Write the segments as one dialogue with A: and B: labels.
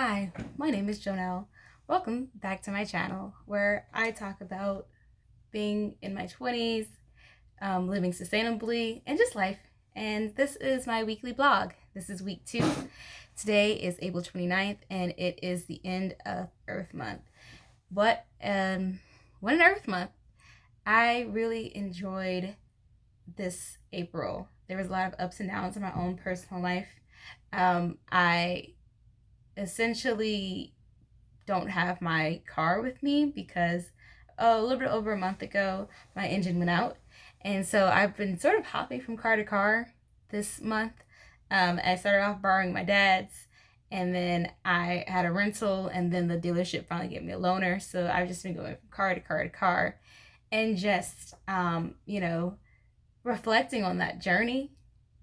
A: Hi, my name is Jonelle. Welcome back to my channel where I talk about being in my 20s, living sustainably, and just life. And this is my weekly blog. This is week 2. Today is April 29th, and it is the end of Earth Month. What an Earth Month! I really enjoyed this April. There was a lot of ups and downs in my own personal life. I essentially don't have my car with me because a little bit over a month ago my engine went out, and so I've been sort of hopping from car to car this month. I started off borrowing my dad's, and then I had a rental, and then the dealership finally gave me a loaner, so I've just been going from car to car to car, and just reflecting on that journey,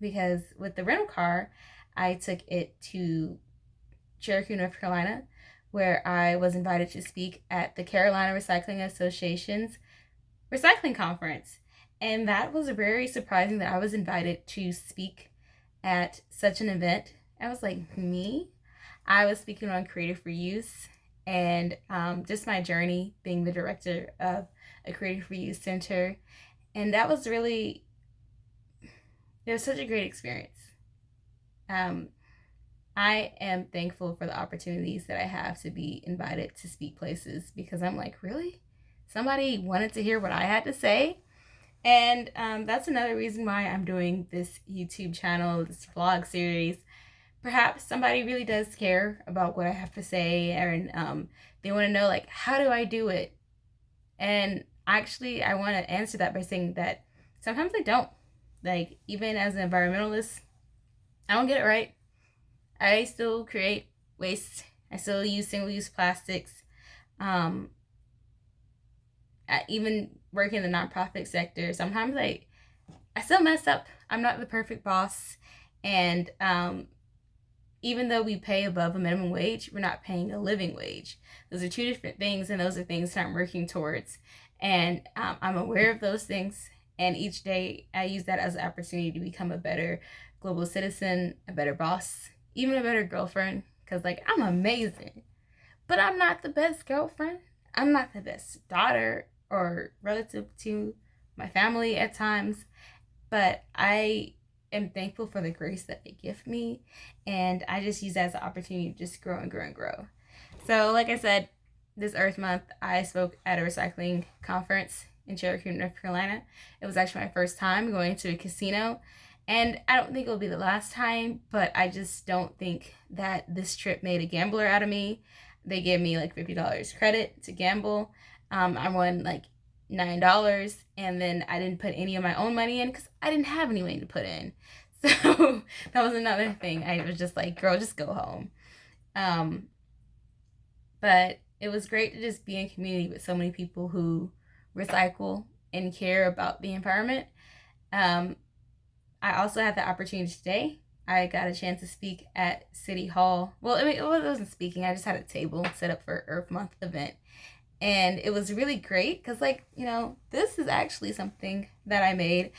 A: because with the rental car I took it to Cherokee, North Carolina, where I was invited to speak at the Carolina Recycling Association's recycling conference. And that was very surprising that I was invited to speak at such an event. I was like, me? I was speaking on Creative Reuse and just my journey being the director of a Creative Reuse center. And that was really, it was such a great experience. I am thankful for the opportunities that I have to be invited to speak places, because I'm like, really? Somebody wanted to hear what I had to say? And that's another reason why I'm doing this YouTube channel, this vlog series. Perhaps somebody really does care about what I have to say, and they want to know, like, how do I do it? And actually, I want to answer that by saying that sometimes I don't. Like, even as an environmentalist, I don't get it right. I still create waste. I still use single-use plastics. Even working in the nonprofit sector, sometimes I still mess up. I'm not the perfect boss. And even though we pay above a minimum wage, we're not paying a living wage. Those are two different things, and those are things that I'm working towards. And I'm aware of those things. And each day I use that as an opportunity to become a better global citizen, a better boss, even a better girlfriend, because, like, I'm amazing, but I'm not the best girlfriend. I'm not the best daughter or relative to my family at times, but I am thankful for the grace that they give me, and I just use that as an opportunity to just grow and grow and grow. So, like I said, this Earth Month, I spoke at a recycling conference in Cherokee, North Carolina. It was actually my first time going to a casino. And I don't think it'll be the last time, but I just don't think that this trip made a gambler out of me. They gave me like $50 credit to gamble. I won like $9, and then I didn't put any of my own money in because I didn't have any money to put in. So that was another thing. I was just like, girl, just go home. But it was great to just be in community with so many people who recycle and care about the environment. I also had the opportunity today. I got a chance to speak at City Hall. Well, I mean, it wasn't speaking. I just had a table set up for Earth Month event. And it was really great because, like, this is actually something that I made.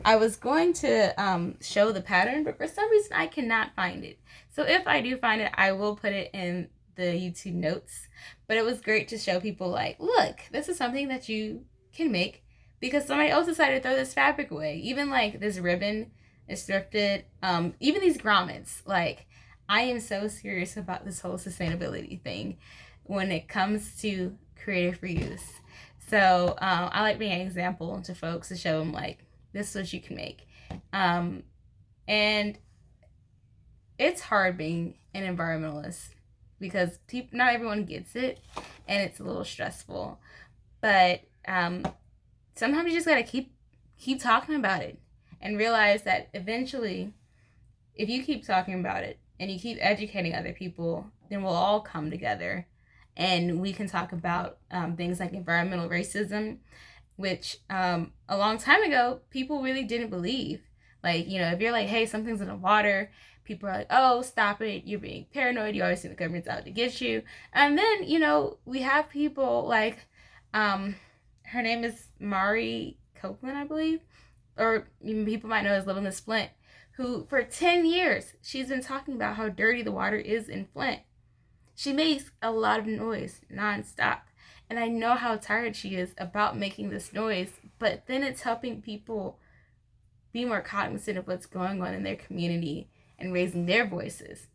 A: I was going to show the pattern, but for some reason I cannot find it. So if I do find it, I will put it in the YouTube notes. But it was great to show people, like, look, this is something that you can make, because somebody else decided to throw this fabric away. Even like this ribbon is thrifted. Even these grommets. Like, I am so serious about this whole sustainability thing when it comes to creative reuse. So I like being an example to folks to show them, like, this is what you can make. And it's hard being an environmentalist because not everyone gets it, and it's a little stressful. But sometimes you just gotta keep talking about it and realize that eventually, if you keep talking about it and you keep educating other people, then we'll all come together and we can talk about things like environmental racism, which a long time ago people really didn't believe. Like, if you're like, hey, something's in the water, people are like, oh, stop it, you're being paranoid, you always think the government's out to get you. And then we have people like her name is Mari Copeland, I believe, or even people might know as Little Miss Flint, who for 10 years she's been talking about how dirty the water is in Flint. She makes a lot of noise nonstop. And I know how tired she is about making this noise, but then it's helping people be more cognizant of what's going on in their community and raising their voices.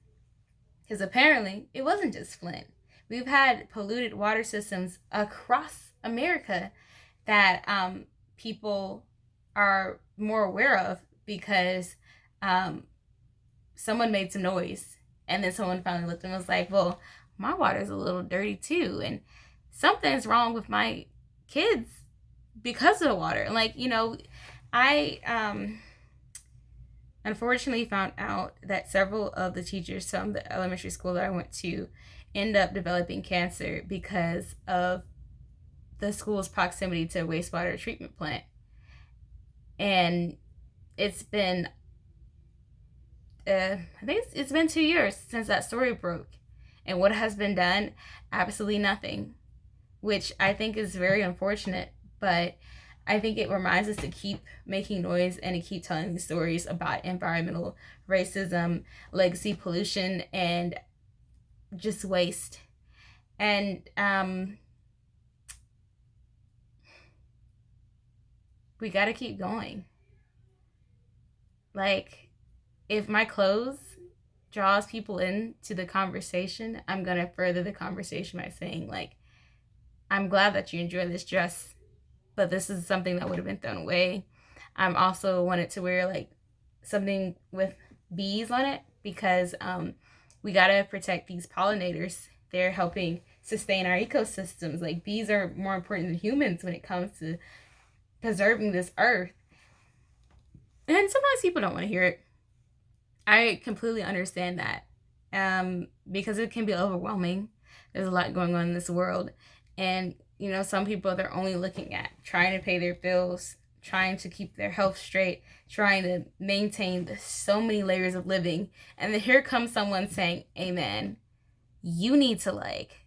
A: Because apparently, it wasn't just Flint. We've had polluted water systems across America that people are more aware of because someone made some noise. And then someone finally looked and was like, well, my water's a little dirty too. And something's wrong with my kids because of the water. And like, you know, I unfortunately found out that several of the teachers from the elementary school that I went to end up developing cancer because of the school's proximity to a wastewater treatment plant. And it's been I think it's been 2 years since that story broke. And what has been done? Absolutely nothing, which I think is very unfortunate. But I think it reminds us to keep making noise and to keep telling these stories about environmental racism, legacy pollution, and just waste. And we got to keep going. Like, if my clothes draws people into the conversation, I'm going to further the conversation by saying, like, I'm glad that you enjoy this dress, but this is something that would have been thrown away. I'm also wanted to wear, like, something with bees on it because we got to protect these pollinators. They're helping sustain our ecosystems. Like, bees are more important than humans when it comes to preserving this earth. And sometimes people don't want to hear it. I completely understand that because it can be overwhelming. There's a lot going on in this world. And, you know, some people, they're only looking at trying to pay their bills, trying to keep their health straight, trying to maintain so many layers of living. And then here comes someone saying, hey, man, you need to, like,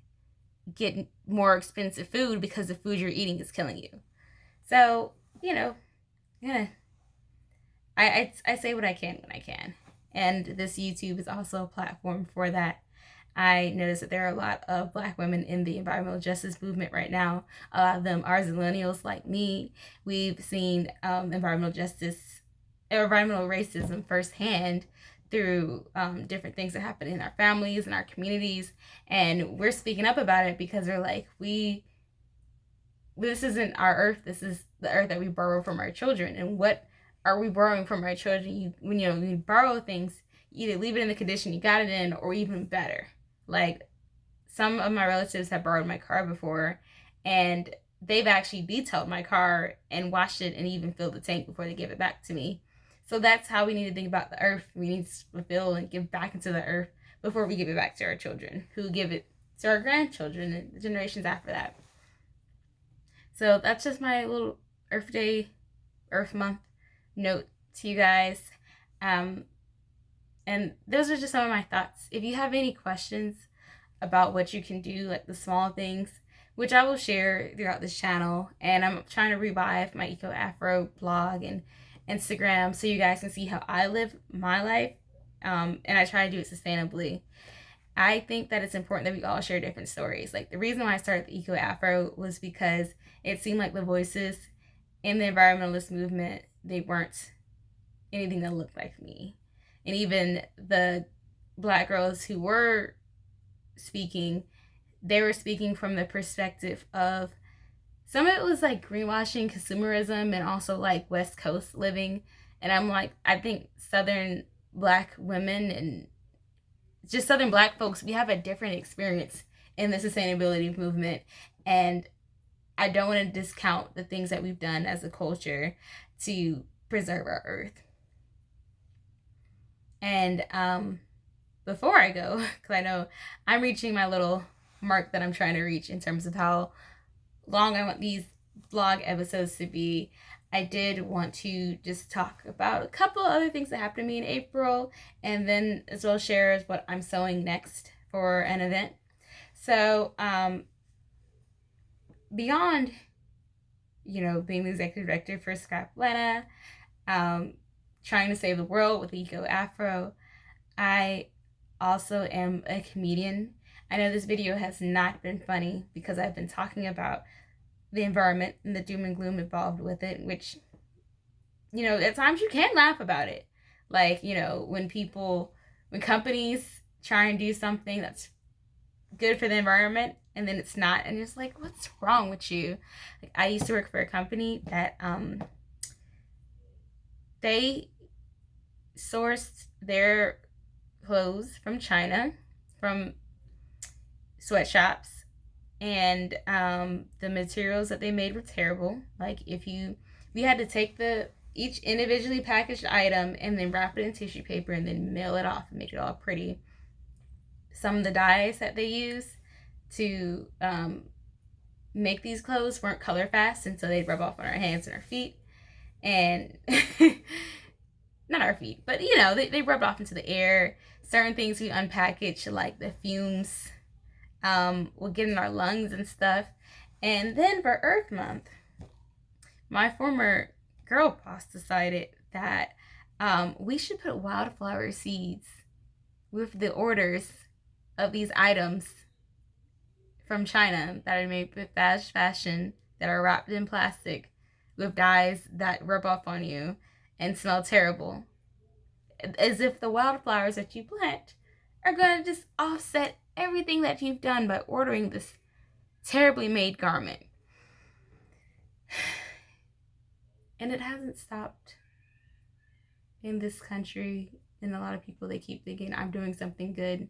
A: get more expensive food because the food you're eating is killing you. So, you know, yeah, I say what I can when I can. And this YouTube is also a platform for that. I noticed that there are a lot of Black women in the environmental justice movement right now. A lot of them are millennials like me. We've seen environmental racism firsthand through different things that happen in our families and our communities. And we're speaking up about it because we're like, this isn't our earth. This is the earth that we borrow from our children. And what are we borrowing from our children? When you borrow things, you either leave it in the condition you got it in, or even better. Like, some of my relatives have borrowed my car before, and they've actually detailed my car and washed it and even filled the tank before they give it back to me. So that's how we need to think about the earth. We need to fulfill and give back into the earth before we give it back to our children, who give it to our grandchildren and the generations after that. So that's just my little Earth Day, Earth Month note to you guys. And those are just some of my thoughts. If you have any questions about what you can do, like the small things, which I will share throughout this channel, and I'm trying to revive my Eco Afro blog and Instagram so you guys can see how I live my life, and I try to do it sustainably. I think that it's important that we all share different stories. Like, the reason why I started the Eco Afro was because it seemed like the voices in the environmentalist movement, they weren't anything that looked like me. And even the Black girls who were speaking, they were speaking from the perspective of, some of it was like greenwashing, consumerism, and also like West Coast living. And I'm like, I think Southern Black women and just Southern Black folks, we have a different experience in the sustainability movement. And I don't want to discount the things that we've done as a culture to preserve our earth. And before I go, because I know I'm reaching my little mark that I'm trying to reach in terms of how long I want these vlog episodes to be, I did want to just talk about a couple other things that happened to me in April, and then as well share what I'm sewing next for an event. So beyond, being the executive director for Scrap Atlanta, trying to save the world with Eco Afro, I also am a comedian. I know this video has not been funny because I've been talking about the environment and the doom and gloom involved with it, which, at times you can laugh about it. Like, when companies try and do something that's good for the environment and then it's not, and it's like, what's wrong with you? Like, I used to work for a company that they sourced their clothes from China, from sweatshops, and the materials that they made were terrible. Like, we had to take each individually packaged item and then wrap it in tissue paper and then mail it off and make it all pretty. Some of the dyes that they use to make these clothes weren't color fast, and so they'd rub off on our hands and our feet, and not our feet, but they rubbed off into the air. Certain things we unpackaged, like the fumes, will get in our lungs and stuff. And then for Earth Month, my former girl boss decided that we should put wildflower seeds with the orders of these items from China that are made with fast fashion, that are wrapped in plastic with dyes that rub off on you and smell terrible. As if the wildflowers that you plant are going to just offset everything that you've done by ordering this terribly made garment. And it hasn't stopped. In this country, and a lot of people, they keep thinking, I'm doing something good,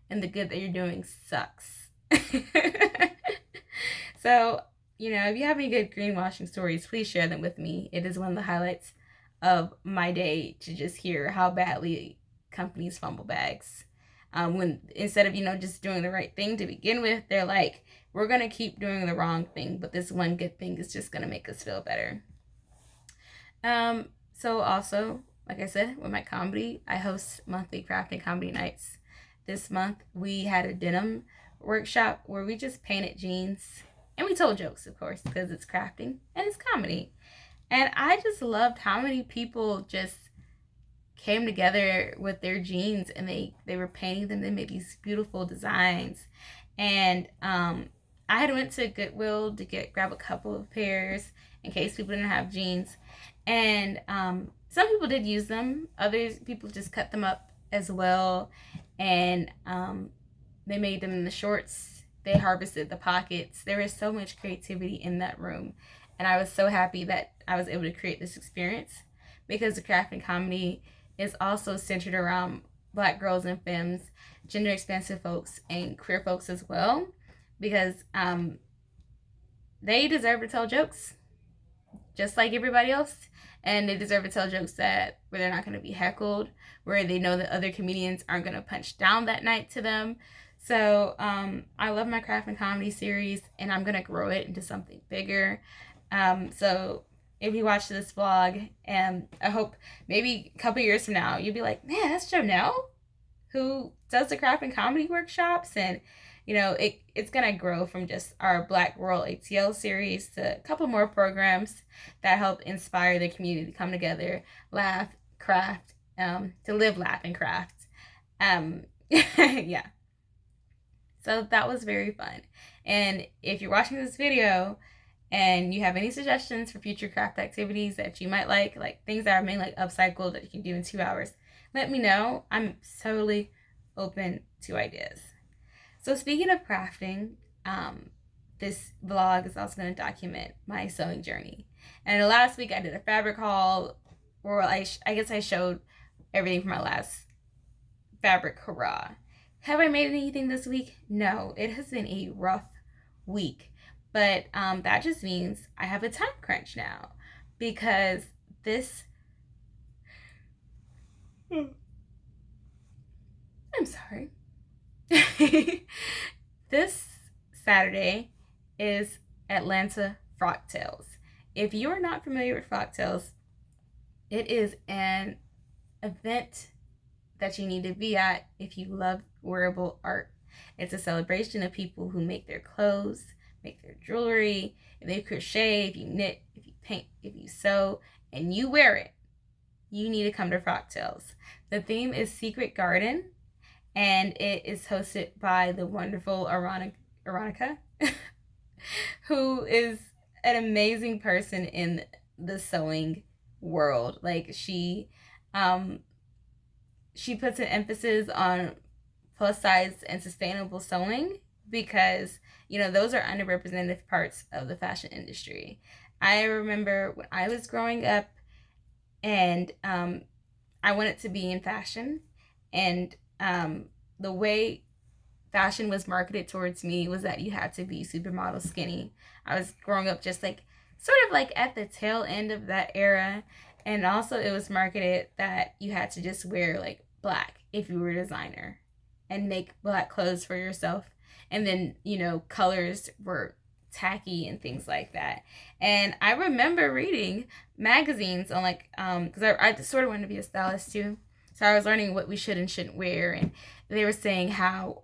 A: and the good that you're doing sucks. So, if you have any good greenwashing stories, please share them with me. It is one of the highlights of my day to just hear how badly companies fumble bags. When instead of, just doing the right thing to begin with, they're like, we're going to keep doing the wrong thing, but this one good thing is just going to make us feel better. So also, like I said, with my comedy, I host monthly crafting comedy nights. This month, we had a denim workshop where we just painted jeans, and we told jokes, of course, because it's crafting and it's comedy. And I just loved how many people just came together with their jeans, and they were painting them. They made these beautiful designs. And I had went to Goodwill to grab a couple of pairs in case people didn't have jeans. And some people did use them. Others people just cut them up as well. And they made them in the shorts. They harvested the pockets. There was so much creativity in that room. And I was so happy that I was able to create this experience, because the crafting comedy is also centered around Black girls and femmes, gender expansive folks, and queer folks as well, because they deserve to tell jokes just like everybody else. And they deserve to tell jokes where they're not going to be heckled, where they know that other comedians aren't going to punch down that night to them. So I love my crafting comedy series, and I'm going to grow it into something bigger. So if you watch this vlog, and I hope maybe a couple years from now, you'll be like, man, that's Jonelle who does the crafting comedy workshops. And, it's going to grow from just our Black World ATL series to a couple more programs that help inspire the community to come together, laugh, craft, to live, laugh, and craft. Yeah. So that was very fun. And if you're watching this video and you have any suggestions for future craft activities that you might like things that are mainly like upcycled that you can do in 2 hours, let me know. I'm totally open to ideas. So speaking of crafting, this vlog is also going to document my sewing journey. And last week I did a fabric haul, or I guess I showed everything from my last fabric hurrah. Have I made anything this week? No, it has been a rough week. But that just means I have a time crunch now, because I'm sorry. This Saturday is Atlanta Frocktails. If you are not familiar with Frocktails, it is an event that you need to be at if you love wearable art. It's a celebration of people who make their clothes, make their jewelry, if they crochet, if you knit, if you paint, if you sew, and you wear it. You need to come to Frocktails. The theme is Secret Garden, and it is hosted by the wonderful Aronica, who is an amazing person in the sewing world. Like she puts an emphasis on plus size and sustainable sewing because those are underrepresented parts of the fashion industry. I remember when I was growing up, and I wanted to be in fashion, and the way fashion was marketed towards me was that you had to be supermodel skinny. I was growing up just like sort of like at the tail end of that era, and also it was marketed that you had to just wear like black if you were a designer and make black clothes for yourself, and then colors were tacky and things like that. And I remember reading magazines on like because I sort of wanted to be a stylist too, so I was learning what we should and shouldn't wear, and they were saying how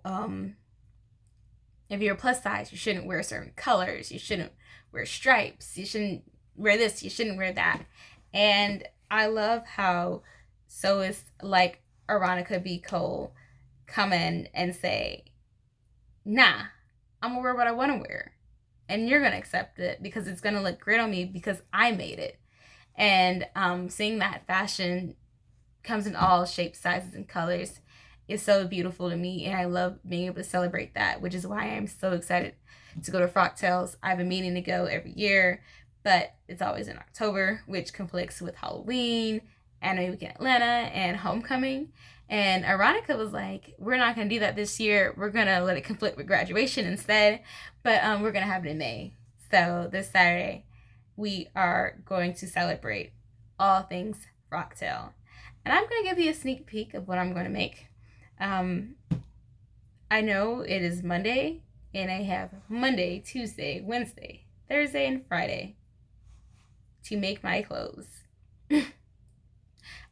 A: if you're plus size, you shouldn't wear certain colors, you shouldn't wear stripes, you shouldn't wear this, you shouldn't wear that. And I love how sewists like Aronica B. Cole come in and say, nah, I'm gonna wear what I want to wear, and you're gonna accept it because it's gonna look great on me because I made it. And seeing that fashion comes in all shapes, sizes, and colors is so beautiful to me, and I love being able to celebrate that, which is why I'm so excited to go to Frocktails. I've been meaning to go every year, but it's always in October, which conflicts with Halloween, Anime Week in Atlanta, and Homecoming. And Aronica was like, we're not going to do that this year. We're going to let it conflict with graduation instead, but we're going to have it in May. So this Saturday, we are going to celebrate all things Frocktail. And I'm going to give you a sneak peek of what I'm going to make. I know it is Monday, and I have Monday, Tuesday, Wednesday, Thursday, and Friday to make my clothes. I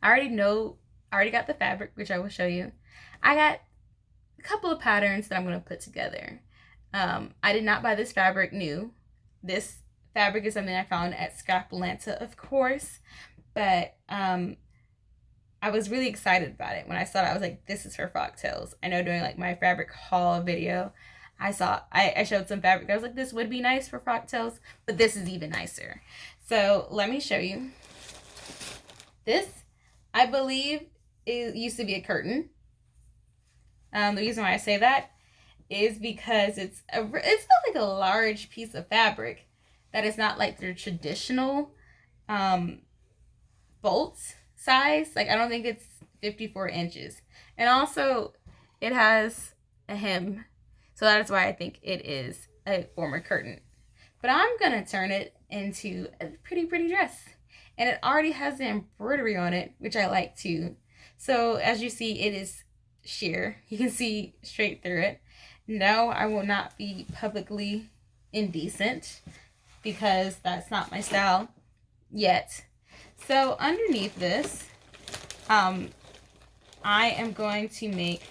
A: already got the fabric, which I will show you. I got a couple of patterns that I'm going to put together. I did not buy this fabric new. This fabric is something I found at Scrapalanta, of course, but I was really excited about it. When I saw it, I was like, this is for Frocktails. I know during like my fabric haul video, I showed some fabric. I was like, this would be nice for Frocktails, but this is even nicer. So let me show you. This, I believe, it used to be a curtain. The reason why I say that is because it's not like a large piece of fabric that is not like the traditional bolts size. Like I don't think it's 54 inches, and also it has a hem, so that's why I think it is a former curtain. But I'm gonna turn it into a pretty dress, and it already has the embroidery on it, which I like too. So as you see, it is sheer. You can see straight through it. No, I will not be publicly indecent because that's not my style yet. So underneath this, I am going to make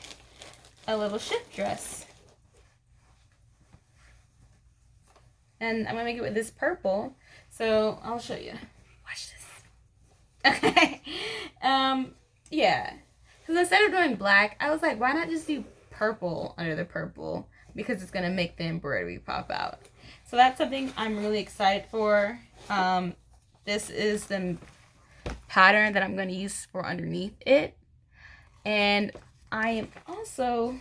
A: a little shift dress. And I'm going to make it with this purple. So I'll show you. Watch this. Okay. Yeah. Because instead of doing black, I was like, why not just do purple under the purple? Because it's going to make the embroidery pop out. So that's something I'm really excited for. This is the pattern that I'm going to use for underneath it. And I am also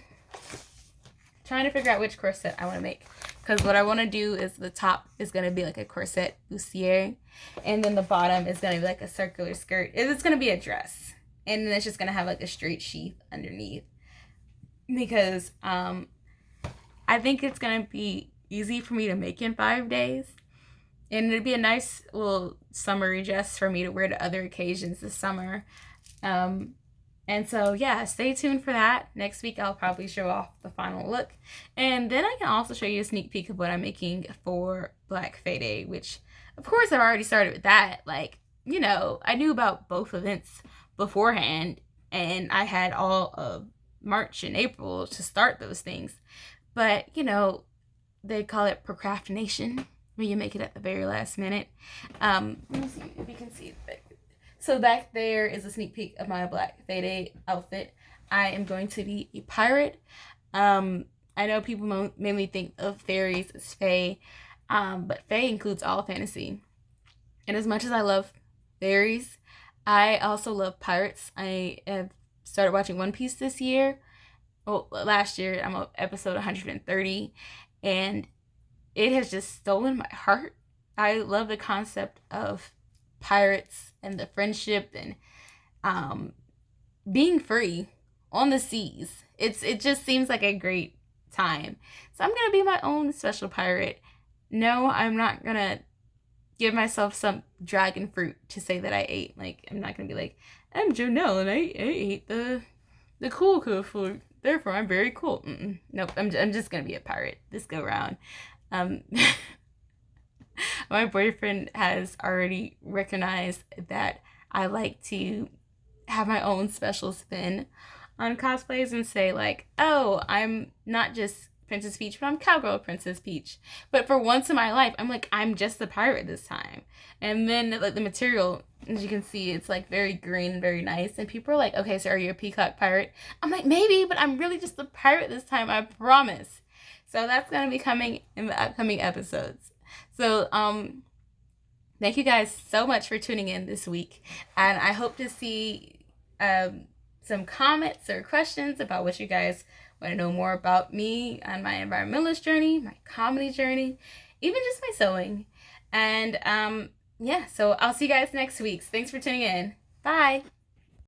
A: trying to figure out which corset I want to make. Because what I want to do is the top is going to be like a corset bustier. And then the bottom is going to be like a circular skirt. It's going to be a dress. And then it's just going to have like a straight sheath underneath. Because I think it's going to be easy for me to make in 5 days. And it'd be a nice little summery dress for me to wear to other occasions this summer. And so, yeah, stay tuned for that. Next week, I'll probably show off the final look. And then I can also show you a sneak peek of what I'm making for Black Friday, which, of course, I've already started with that. Like, you know, I knew about both events beforehand, and I had all of March and April to start those things. But, you know, they call it procrastination when you make it at the very last minute. Let me see if you can see it. So back there is a sneak peek of my Black Friday outfit. I am going to be a pirate. I know people mainly think of fairies as fae, but fae includes all fantasy. And as much as I love fairies, I also love pirates. I have started watching One Piece this year. Well, last year. I'm on episode 130, and it has just stolen my heart. I love the concept of pirates and the friendship and um, being free on the seas. It just seems like a great time. So I'm gonna be my own special pirate. No, I'm not gonna give myself some dragon fruit to say that I ate. Like, I'm not gonna be like, I'm Jonelle and I ate the cool food. Therefore, I'm very cool. Nope, I'm just gonna be a pirate this go round. Um, my boyfriend has already recognized that I like to have my own special spin on cosplays and say like, oh, I'm not just Princess Peach, but I'm Cowgirl Princess Peach. But for once in my life, I'm like, I'm just the pirate this time. And then like the material, as you can see, it's like very green and very nice. And people are like, okay, so are you a peacock pirate? I'm like, maybe, but I'm really just the pirate this time, I promise. So that's gonna be coming in the upcoming episodes. So thank you guys so much for tuning in this week. And I hope to see some comments or questions about what you guys want to know more about me on my environmentalist journey, my comedy journey, even just my sewing. And yeah, so I'll see you guys next week. Thanks for tuning in. Bye.